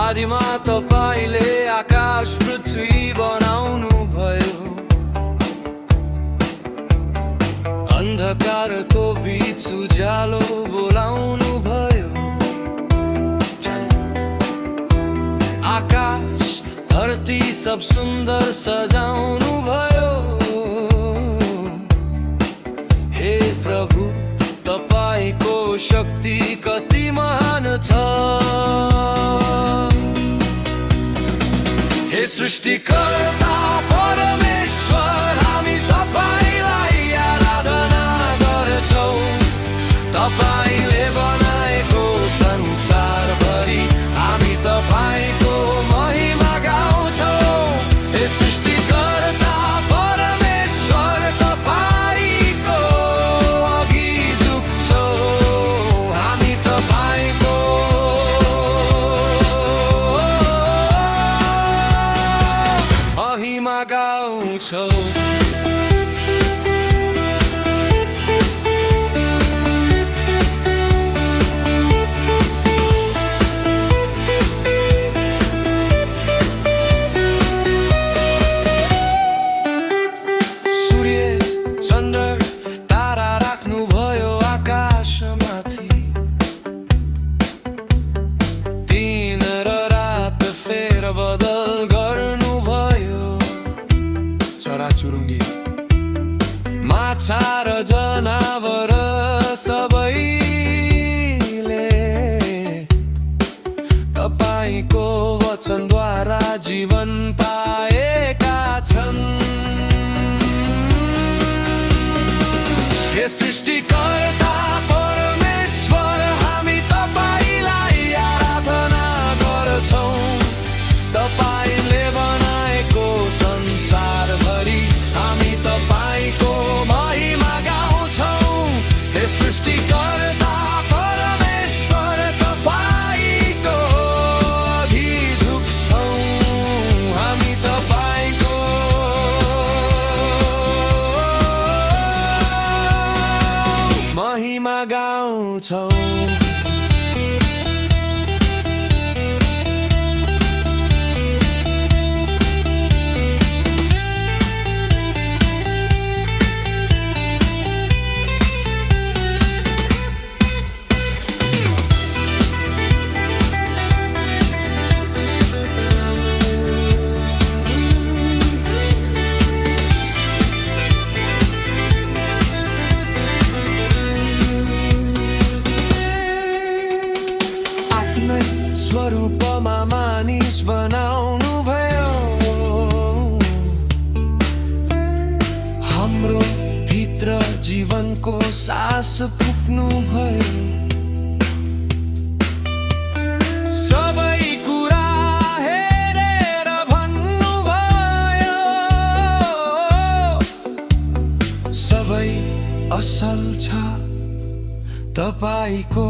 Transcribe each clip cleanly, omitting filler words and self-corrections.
आदिमा तपाईले आकाश पृथ्वी बनाउनु भयो, अन्धकारको बीच उज्यालो बोलाउनु भयो। आकाश धरती सब सुन्दर सजाउनु भयो। हे प्रभु, तपाईको शक्ति कति महान छ। हे सृष्टिकर्ता परमेश्वर, हामी तपाईलाई आराधना गर्छौं। तपाईले बनाएको संसारभरि हामी तपाईको महिमा गाउँछौं। हे सृष्टिकर्ता परमेश्वर, तपाईको अघि झुक्छौं। हामी तपाईको महिमा गाउँछौं। सूर्य चन्द्र तारा राख्नु भयो आकाशमाथि। दिन र रात फेरबदल गर्नु भयो। चराचुरुङ्गी माछा र जनावर सबैले तपाईको वचनद्वारा जीवन पाएका छन्। हे सृष्टिकर्ता परमेश्वर, हामी तपाईलाई आराधना गर्छौं। तपाईले बनाएको संसारभरि हामी तपाईको महिमा गाउँछौं। हे सृष्टिकर्ता परमेश्वर, तपाईको अघि झुक्छौं। हामी तपाईको महिमा गाउँछौं। स्वरूपमा मानिस बनाउनु भयो। हाम्रो भित्र जीवनको सास फुक्नु भयो। सबै कुरा हेरेर भन्नु भयो, सबै असल छ। तपाईको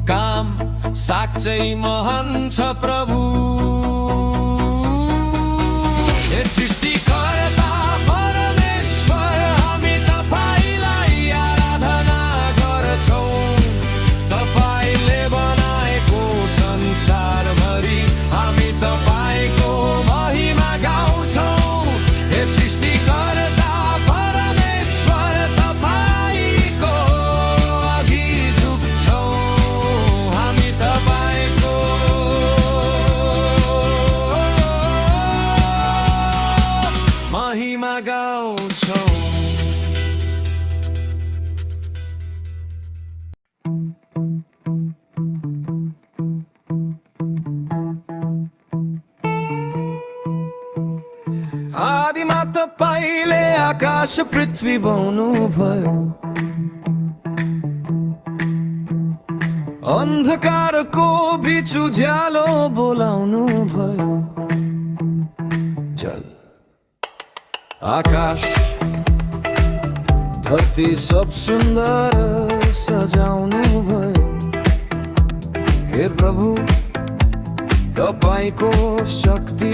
काम साँच्चै महान छ प्रभु। हे सृष्टिकर्ता परमेश्वर, हामी तपाईलाई आराधना गर्छौं। तपाईले बनाएको संसारभरि हामी तपाईको महिमा गाउँछौं। हे सृष्टिकर्ता परमेश्वर, तपाईको अघि झुक्छौं। हामी तपाईको महिमा गाउँछौं। आदिमा तपाईले आकाश पृथ्वी बनाउनु भयो। अन्धकारको बीच उज्यालो बोलाउनु भयो। जल आकाश धरती सब सुन्दर सजाउनु भयो। हे प्रभु तपाईको शक्ति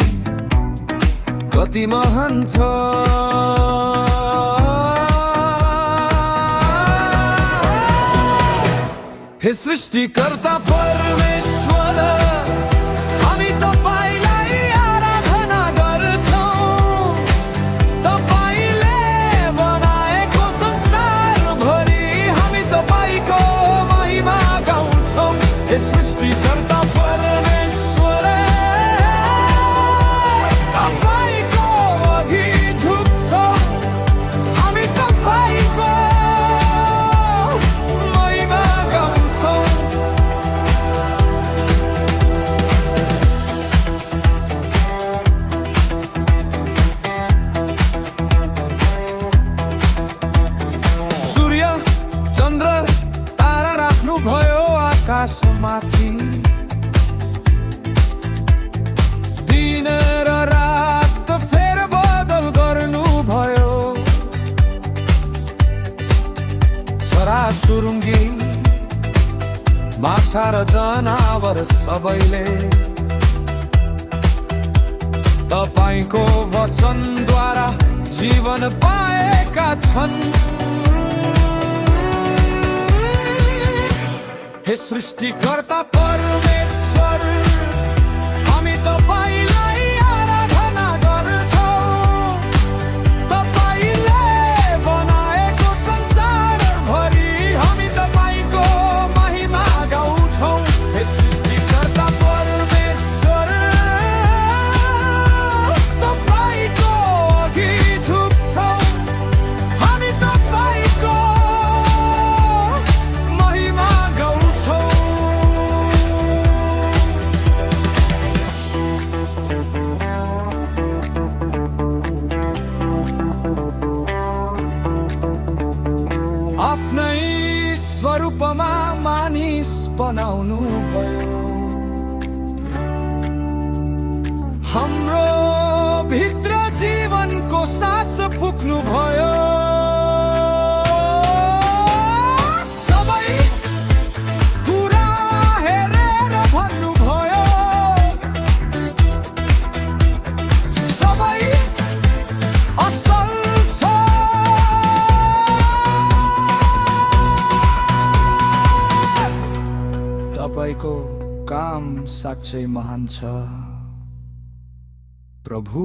कति महान छ। हे सृष्टिकर्ता परमेश्वर, हामी तपाईलाई आराधना गर्छौं। तपाईले बनाएको संसारभरि हामी तपाईको महिमा गाउँछौं। हे सृष्टिकर्ता परमेश्वर, तपाईको अघि झुक्छौं। हामी तपाईको महिमा गाउँछौं। सूर्य चन्द्र तारा राख्नु भयो आकाशमाथि। दिन र रात फेरबदल गर्नु भयो। चराचुरुङ्गी माछा र जनावर सबैले तपाईको वचनद्वारा जीवन पाएका छन्। हे सृष्टिकर्ता परमेश्वर, हामी तपाईलाई आराधना गर्छौं। तपाईले बनाएको संसारभरि हामी तपाईको महिमा गाउँछौं। हे सृष्टिकर्ता परमेश्वर, तपाईको अघि झुक्छौं। हामी तपाईको महिमा गाउँछौं। आफ्नै स्वरूपमा मानिस बनाउनु भयो। हाम्रो भित्र जीवनको सास फुक्नु भयो। सबै कुरा हेरेर भन्नु भयो। सबै असल छ। तपाईको काम साँच्चै महान छ प्रभु।